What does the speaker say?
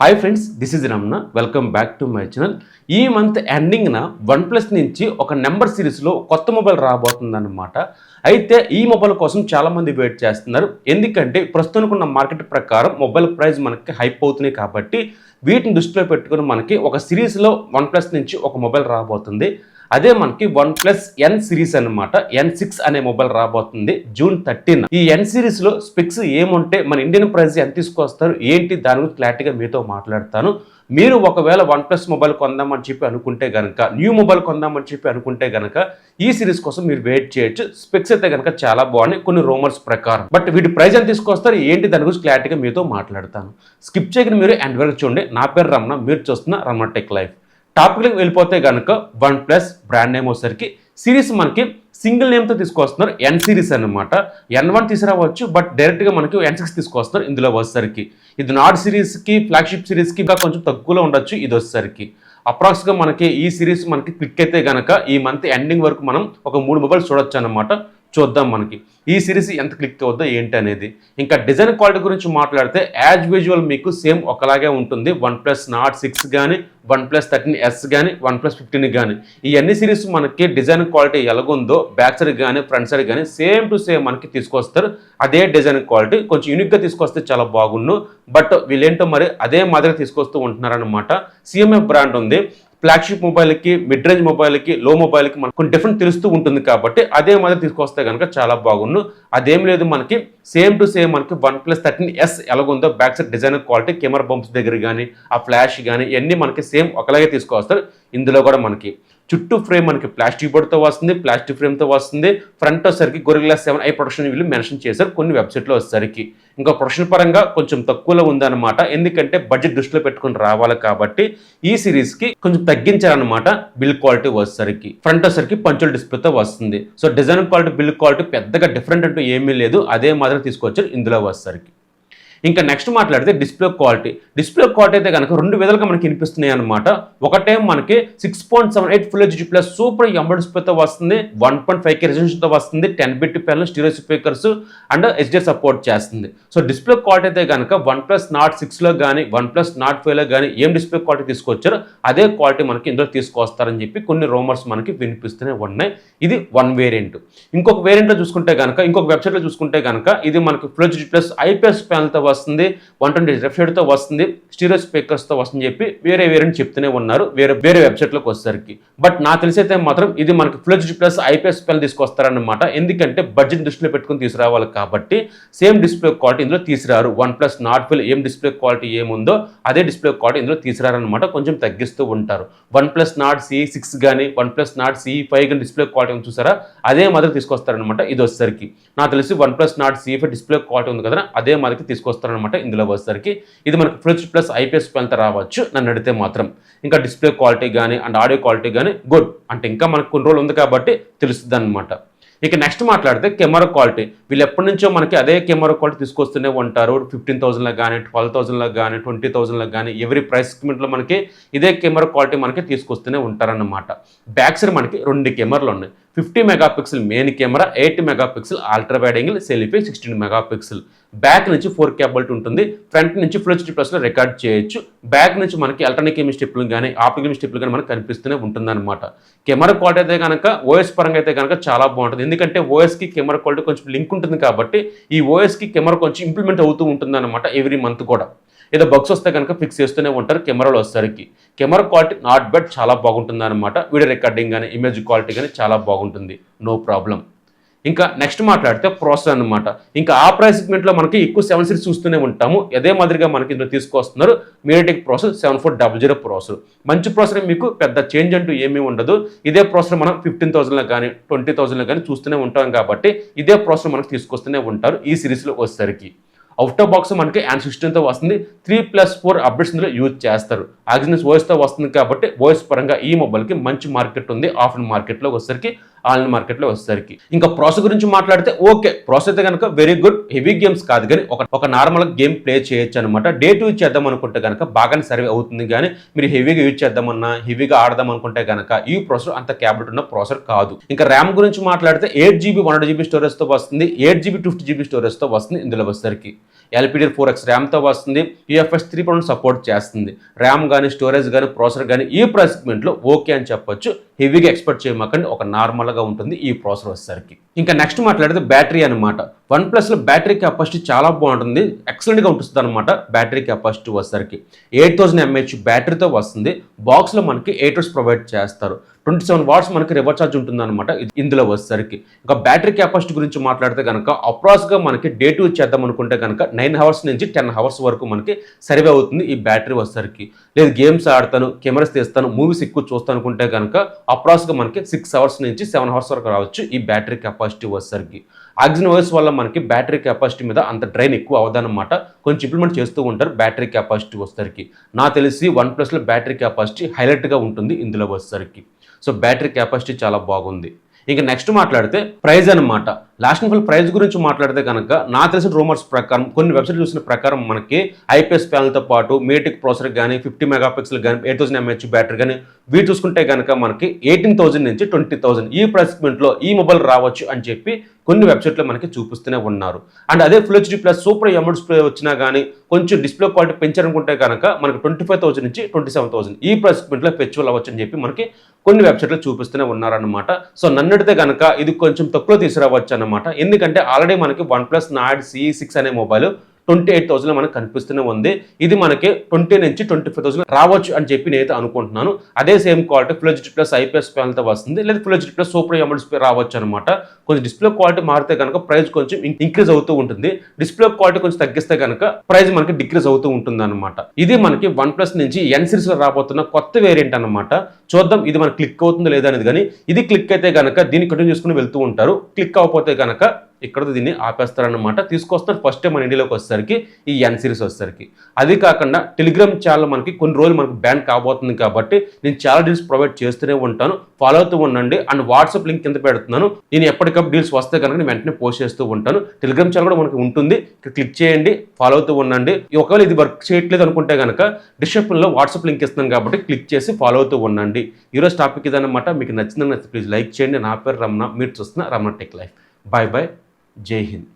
Hi friends, this is Ramana. Welcome back to my channel. ఈ month ఎండింగ్న OnePlus నుంచి ఒక number సిరీస్లో కొత్త మొబైల్ రాబోతుందన్నమాట. అయితే ఈ మొబైల్ కోసం చాలామంది వెయిట్ చేస్తున్నారు. ఎందుకంటే ప్రస్తుతానికి ఉన్న మార్కెట్ ప్రకారం మొబైల్ ప్రైస్ మనకి హైప్ అవుతున్నాయి కాబట్టి వీటిని దృష్టిలో పెట్టుకుని మనకి ఒక సిరీస్లో వన్ప్లస్ నుంచి ఒక మొబైల్ రాబోతుంది. అదే మనకి వన్ప్లస్ ఎన్ సిరీస్ అనమాట. N6 అనే మొబైల్ రాబోతుంది జూన్ 13. ఈ ఎన్ సిరీస్లో స్పెక్స్ ఏముంటే మన ఇండియన్ ప్రైస్ ఎంత తీసుకొస్తారు ఏంటి దాని గురించి క్లారిటీగా మీతో మాట్లాడతాను. మీరు ఒకవేళ వన్ప్లస్ మొబైల్ కొందామని చెప్పి అనుకుంటే కనుక, న్యూ మొబైల్ కొందామని చెప్పి అనుకుంటే కనుక ఈ సిరీస్ కోసం మీరు వెయిట్ చేయొచ్చు. స్పెక్స్ అయితే కనుక చాలా బాగున్నాయి కొన్ని రూమర్స్ ప్రకారం. బట్ వీటి ప్రైస్ ఎంత తీసుకొస్తారు ఏంటి దాని గురించి క్లారిటీగా మీతో మాట్లాడతాను. స్కిప్ చేయకుండా మీరు ఎండ్ వరకు చూడండి. నా పేరు రమణ, మీరు చూస్తున్న రమణ టెక్ లైఫ్. టాపిక్లకు వెళ్ళిపోతే కనుక వన్ప్లస్ బ్రాండ్ నేమ్ వచ్చేసరికి సిరీస్ మనకి సింగిల్ నేమ్తో తీసుకొస్తున్నారు. ఎన్ సిరీస్ అనమాట. N1 తీసుకురావచ్చు, బట్ డైరెక్ట్గా మనకి N6 తీసుకొస్తున్నారు. ఇందులో వచ్చేసరికి ఇది నాట్ సిరీస్కి, ఫ్లాగ్షిప్ సిరీస్కి ఇంకా కొంచెం తక్కువలో ఉండొచ్చు. ఇది వచ్చేసరికి అప్రాక్స్గా మనకి ఈ సిరీస్ మనకి క్లిక్ అయితే కనుక ఈ మంత్ ఎండింగ్ వరకు మనం ఒక 3 మొబైల్స్ చూడొచ్చు అనమాట. చూద్దాం మనకి ఈ సిరీస్ ఎంత క్లిక్ అవుద్దో ఏంటి అనేది. ఇంకా డిజైన్ క్వాలిటీ గురించి మాట్లాడితే యాజ్ యూజువల్ మీకు సేమ్ ఒకలాగే ఉంటుంది. వన్ప్లస్ నాట్ 6 కానీ, వన్ప్లస్ 13S కానీ, వన్ప్లస్ 15 కానీ ఈ అన్ని సిరీస్ మనకి డిజైన్ క్వాలిటీ ఎలాగుందో బ్యాక్ సైడ్ కానీ ఫ్రంట్ సైడ్ కానీ సేమ్ టు సేమ్ మనకి తీసుకొస్తారు. అదే డిజైన్ క్వాలిటీ కొంచెం యూనిక్గా తీసుకొస్తే చాలా బాగుండు. బట్ వీళ్ళేంటో మరి అదే మాదిరిగా తీసుకొస్తూ ఉంటున్నారనమాట. CMF బ్రాండ్ ఉంది. ఫ్లాగ్షిప్ మొబైల్కి, మిడ్ రేంజ్ మొబైల్కి, లో మొబైల్కి మనకు కొన్ని డిఫరెంట్ తెలుస్తూ ఉంటుంది కాబట్టి అదే మాదిరి తీసుకొస్తే కనుక చాలా బాగుండు. అదేం లేదు, మనకి సేమ్ టు సేమ్ మనకి వన్ప్లస్ 13S ఎలాగుందో back side design quality, camera bumps దగ్గర కానీ ఆ ఫ్లాష్ కానీ ఇవన్నీ మనకి సేమ్ ఒకలాగే తీసుకొస్తారు. ఇందులో కూడా మనకి చుట్టూ ఫ్రేమ్ మనకి ప్లాస్టిక్ బోర్డ్తో వస్తుంది, ప్లాస్టిక్ ఫ్రేమ్తో వస్తుంది. ఫ్రంట్ వచ్చేసరికి Gorilla 7i ప్రొడక్షన్ వీళ్ళు మెన్షన్ చేశారు కొన్ని వెబ్సైట్లో వచ్చేసరికి. ఇంకా ప్రొడక్షన్ పరంగా కొంచెం తక్కువలో ఉందన్నమాట. ఎందుకంటే బడ్జెట్ దృష్టిలో పెట్టుకుని రావాలి కాబట్టి ఈ సిరీస్కి కొంచెం తగ్గించారనమాట. బిల్ క్వాలిటీ వచ్చేసరికి ఫ్రంట్ వచ్చేసరికి పంచువల్ డిస్ప్లేతో వస్తుంది. So design quality, bill quality పెద్దగా డిఫరెంట్ అంటూ ఏమీ లేదు. అదే మాదిరి తీసుకొచ్చారు ఇందులో వచ్చేసరికి. ఇంకా నెక్స్ట్ మాట్లాడితే డిస్ప్లే క్వాలిటీ అయితే కనుక రెండు విధాలుగా మనకి వినిపిస్తున్నాయి అనమాట. ఒకటే మనకి 6.78 full HD plus super embed డిస్ప్లేతో వస్తుంది. 1.5K రెజల్యూషన్తో వస్తుంది. 10-bit panel, stereo speakers and HDR support చేస్తుంది. సో డిస్ప్లే క్వాలిటీ అయితే కనుక వన్ప్లస్ నాట్ 6లో కానీ, వన్ప్లస్ నాట్ 5లో కానీ ఏం డిస్ప్లే క్వాలిటీ తీసుకొచ్చారో అదే క్వాలిటీ మనకి ఇందులో తీసుకొస్తారని చెప్పి కొన్ని రూమర్స్ మనకి వినిపిస్తూనే ఉన్నాయి. ఇది వన్ వేరియంట్. ఇంకొక వేరియంట్లో చూసుకుంటే కనుక, ఇంకొక వెబ్సైట్లో చూసుకుంటే కనుక ఇది మనకి ఫుల్ హెచ్డి ప్లస్ IPS ప్యానల్తో వస్తుంది, 120 రిఫ్రెష్తో వస్తుంది, స్టీరియో స్పీకర్స్తో వస్తుంది చెప్పి వేరే వేరియంట్ చెప్తూనే ఉన్నారు వేరే వెబ్సైట్లోకి వచ్చేసరికి. బట్ నాకు తెలిసైతే మాత్రం ఇది మనకి full HD plus IPS panel తీసుకొస్తారన్నమాట. ఎందుకంటే బడ్జెట్ దృష్టిలో పెట్టుకుని తీసుకురావాలి కాబట్టి సేమ్ డిస్ప్లే క్వాలిటీ ఇందులో తీసుకురారు. వన్ప్లస్ నాట్ 5 ఏం డిస్ప్లే క్వాలిటీ ఏముందో అదే డిస్ప్లే క్వాలిటీ ఇందులో తీసుకురారనమాట. కొంచెం తగ్గిస్తూ ఉంటారు. వన్ప్లస్ నాట్ CE6 కానీ, వన్ప్లస్ నాట్ CE5 కానీ డిస్ప్లే క్వాలిటీ చూసారా అదే మాదిరి తీసుకొస్తారనమాట. ఇది వచ్చేసరికి నాకు తెలిసి OnePlus not CE5 display quality ఉంది కదా అదే మాదిరికి తీసుకొస్తారనమాట. ఇందులో వచ్చేసరికి ఇది మనకి ఫుల్ హెచ్డి ప్లస్ IPS ప్యానల్తో రావచ్చు నన్ను అడిగితే మాత్రం. ఇంకా డిస్ప్లే క్వాలిటీ కానీ అండ్ ఆడియో క్వాలిటీ కానీ గుడ్ అంటే ఇంకా మనకు కొన్ని రోజులు ఉంది కాబట్టి తెలుస్తుంది అనమాట. ఇక నెక్స్ట్ మాట్లాడితే కెమెరా క్వాలిటీ వీళ్ళు ఎప్పటి నుంచో మనకి అదే కెమెరా క్వాలిటీ తీసుకొస్తూనే ఉంటారు. 15,000లో కానీ, 12,000లో కానీ, 20,000లో కానీ ఎవరి ప్రైస్ సెగ్మెంట్లో మనకి ఇదే కెమెరా క్వాలిటీ మనకి తీసుకొస్తూనే ఉంటారన్నమాట. బ్యాక్ సైడ్ మనకి 2 కెమెరాలు ఉన్నాయి. 50 megapixel main camera, 8 megapixel ultra wide angle selfie, 16 megapixel. Back నుంచి 4 కేబిలిటీ ఉంటుంది. ఫ్రంట్ నుంచి ఫుల్ హెచ్డి ప్లస్లో రికార్డ్ చేయొచ్చు. బ్యాక్ నుంచి మనకి ఎలక్ట్రానిక్ ఇమేజ్ స్టెప్లు కానీ, ఆప్టికల్ ఇమేజ్ స్టెప్లు కానీ మనకు కనిపిస్తూనే ఉంటుంది అనమాట. కెమెరా క్వాలిటీ అయితే కనుక ఓఎస్ పరంగా అయితే కనుక చాలా బాగుంటుంది. ఎందుకంటే ఓఎస్కి కెమెరా క్వాలిటీ కొంచెం లింక్ ఉంటుంది కాబట్టి ఈ ఓఎస్కి కెమెరా కొంచెం ఇంప్లిమెంట్ అవుతూ ఉంటుంది అనమాట. ఎవ్రీ మంత్ కూడా ఏదో బగ్స్ వస్తే కనుక ఫిక్స్ చేస్తూనే ఉంటారు కెమెరాలో వచ్చేసరికి. కెమెరా క్వాలిటీ నాట్ బ్యాడ్, చాలా బాగుంటుంది అనమాట. వీడియో రికార్డింగ్ కానీ, ఇమేజ్ క్వాలిటీ కానీ చాలా బాగుంటుంది, నో ప్రాబ్లం. ఇంకా నెక్స్ట్ మాట్లాడితే ప్రాసెసర్ అనమాట. ఇంకా ఆ ప్రైస్ సెగ్మెంట్లో మనకి ఎక్కువ 7 సిరీస్ చూస్తూనే ఉంటాము. అదే మాదిరిగా మనకి ఇందులో తీసుకొస్తున్నారు మీడియాటెక్ ప్రాసెసర్ 7400 ప్రాసెసర్. మంచి ప్రాసెసర్, మీకు పెద్ద చేంజ్ అంటూ ఏమీ ఉండదు. ఇదే ప్రాసెసర్ మనం 15,000లో కానీ, 20,000లో కానీ చూస్తూనే ఉంటాం కాబట్టి ఇదే ప్రాసెసర్ మనకు తీసుకొస్తూనే ఉంటారు ఈ సిరీస్లో వచ్చేసరికి. అవుట్ ఆఫ్ బాక్స్ మనకి Android 16తో వస్తుంది. 3+4 అప్డేట్స్ ఇందులో యూజ్ చేస్తారు. ఆక్సిజన్ ఓఎస్తో వస్తుంది కాబట్టి ఓఎస్ పరంగా ఈ మొబైల్కి మంచి మార్కెట్ ఉంది. ఆఫ్లైన్ మార్కెట్లో వచ్చేసరికి, ఆన్లైన్ మార్కెట్లో వచ్చేసరికి. ఇంకా ప్రాసెస్ గురించి మాట్లాడితే ఓకే, ప్రాసెస్ అయితే కనుక వెరీ గుడ్. హెవీ గేమ్స్ కాదు కానీ ఒక నార్మల్ గేమ్ ప్లే చేయొచ్చు అనమాట. డే టు యూజ్ చేద్దాం అనుకుంటే కనుక బాగానే సర్వే అవుతుంది. కానీ మీరు హెవీగా యూజ్ చేద్దామన్నా, హెవీగా ఆడదాం అనుకుంటే కనుక ఈ ప్రాసెసర్ అంత క్యాబిలిటీ ఉన్న ప్రాసెసర్ కాదు. ఇంకా ర్యామ్ గురించి మాట్లాడితే 8GB 128GB స్టోరేజ్తో వస్తుంది. 8GB 250GB స్టోరేజ్తో వస్తుంది ఇందులో వచ్చేసరికి. LPDDR4X ర్యామ్తో వస్తుంది, UFS 3.1 సపోర్ట్ చేస్తుంది. ర్యామ్ కానీ స్టోరేజ్ కానీ ప్రాసెసర్ కానీ ఈ ప్రైస్ సెగ్మెంట్లో ఓకే అని చెప్పొచ్చు. హెవీగా ఎక్స్పెక్ట్ చేయమాకండి, ఒక నార్మల్గా ఉంటుంది ఈ ప్రాసెసర్ వచ్చేసరికి. ఇంకా నెక్స్ట్ మాట్లాడితే బ్యాటరీ అనమాట. OnePlusలో బ్యాటరీ కెపాసిటీ చాలా బాగుంటుంది, ఎక్సలెంట్గా ఉంటుంది అనమాట. బ్యాటరీ కెపాసిటీ వచ్చేసరికి 8000 mAh బ్యాటరీతో వస్తుంది. బాక్స్లో మనకి 8 hours ప్రొవైడ్ చేస్తారు. 27 watts మనకి రివర్స్ ఛార్జ్ ఉంటుంది అనమాట ఇందులో వచ్చేసరికి. ఇంకా బ్యాటరీ కెపాసిటీ గురించి మాట్లాడితే కనుక అప్రాక్స్గా మనకి డే 2 చేద్దాం అనుకుంటే కనుక 9 hours నుంచి 10 hours వరకు మనకి సర్వే అవుతుంది ఈ బ్యాటరీ వచ్చేసరికి. లేదు గేమ్స్ ఆడతాను, కెమెరాస్ తీస్తాను, మూవీస్ ఎక్కువ చూస్తాను అనుకుంటే కనుక అప్రాక్స్గా మనకి 6 hours నుంచి 7 hours వరకు రావచ్చు ఈ బ్యాటరీ కెపాసిటీ వచ్చేసరికి. ఆక్సిజన్ ఓఎస్ వల్ల మనకి బ్యాటరీ కెపాసిటీ మీద అంత డ్రైన్ ఎక్కువ అవదన్నమాట. కొంచెం ఇంప్లిమెంట్ చేస్తూ ఉంటారు బ్యాటరీ కెపాసిటీ వచ్చేసరికి. నాకు తెలిసి OnePlusలో బ్యాటరీ కెపాసిటీ హైలైట్గా ఉంటుంది ఇందులో వచ్చేసరికి. సో బ్యాటరీ కెపాసిటీ చాలా బాగుంది. ఇంకా నెక్స్ట్ మాట్లాడితే ప్రైజ్ అనమాట. లాస్ట్ ఫుల్ ప్రైస్ గురించి మాట్లాడితే కనుక నాకు తెలిసిన రూమర్స్ ప్రకారం, కొన్ని వెబ్సైట్ చూసిన ప్రకారం మనకి IPS ప్యానల్తో పాటు మేటిక్ ప్రాసెసర్ కానీ 50 MP కానీ 8000 mAh బ్యాటరీ కానీ వీటి చూసుకుంటే కనుక మనకి 18,000 నుంచి 20,000 ఈ ప్రైస్ సెగ్మెంట్లో ఈ మొబైల్ రావచ్చు అని చెప్పి కొన్ని వెబ్సైట్లో మనకి చూపిస్తూనే ఉన్నారు. అండ్ అదే full HD plus super AMOLED display వచ్చినా కానీ కొంచెం డిస్ప్లే క్వాలిటీ పెంచారనుకుంటే కనుక మనకి 25,000 నుంచి 27,000 ఈ ప్రైస్ సెగ్మెంట్లో ఫెస్టివల్ అవ్వచ్చు అని చెప్పి మనకి కొన్ని వెబ్సైట్లో చూపిస్తూనే ఉన్నారన్నమాట. సో నన్నడితే కనుక ఇది కొంచెం తక్కువ తీసుకురావచ్చు అన్నమాట. ఎందుకంటే ఆల్రెడీ మనకి OnePlus Nord CE6 అనే మొబైల్ 28,000 మనకు కనిపిస్తూనే ఉంది. ఇది మనకి 20 నుంచి 25,000 రావచ్చు అని చెప్పి నేనైతే అనుకుంటున్నాను. అదే same quality full HD plus IPS ప్యానల్తో వస్తుంది, లేదా full HD plus super AMOLED display రావచ్చు అనమాట. కొంచెం డిస్ప్లే క్వాలిటీ మారితే కనుక ప్రైస్ కొంచెం ఇంక్రీజ్ అవుతూ ఉంటుంది. డిస్ప్లే క్వాలిటీ కొంచెం తగ్గిస్తే కనుక ప్రైస్ మనకి డిక్రీజ్ అవుతూ ఉంటుంది అనమాట. ఇది మనకి OnePlus నుంచి N సిరీస్లో రాబోతున్న కొత్త వేరియంట్ అనమాట. చూద్దాం ఇది మనకి క్లిక్ అవుతుందో లేదా అనేది. కానీ ఇది క్లిక్ అయితే కనుక దీన్ని కంటిన్యూ చేసుకుని వెళ్తూ ఉంటారు. క్లిక్ అవ్వకపోతే కనుక ఇక్కడ దీన్ని ఆపేస్తారనమాట. తీసుకొస్తారు ఫస్ట్ టైం మన ఇండియాలోకి వచ్చేసరికి ఈ N సిరీస్ వచ్చేసరికి. అది కాకుండా టెలిగ్రామ్ ఛానల్ మనకి కొన్ని రోజులు మనకి బ్యాన్ కాబోతుంది కాబట్టి నేను చాలా డీల్స్ ప్రొవైడ్ చేస్తూనే ఉంటాను, ఫాలో అవుతూ ఉండండి. అండ్ వాట్సాప్ లింక్ కింద పెడుతున్నాను, నేను ఎప్పటికప్పుడు డీల్స్ వస్తే కనుక నేను వెంటనే పోస్ట్ చేస్తూ ఉంటాను. టెలిగ్రామ్ ఛానల్ కూడా మనకి ఉంటుంది, ఇక్కడ క్లిక్ చేయండి, ఫాలో అవుతూ ఉండండి. ఒకవేళ ఇది వర్క్ చేయట్లేదు అనుకుంటే కనుక డిస్క్రిప్షన్లో వాట్సాప్ లింక్ ఇస్తున్నాను కాబట్టి క్లిక్ చేసి ఫాలో అవుతూ ఉండండి. ఈరోజు టాపిక్ ఇదన్నమాట. మీకు నచ్చిందని ప్లీజ్ లైక్ చేయండి. నా పేరు రమణ, మీరు చూస్తున్న Ramana tech life. Bye bye, జై హింద్.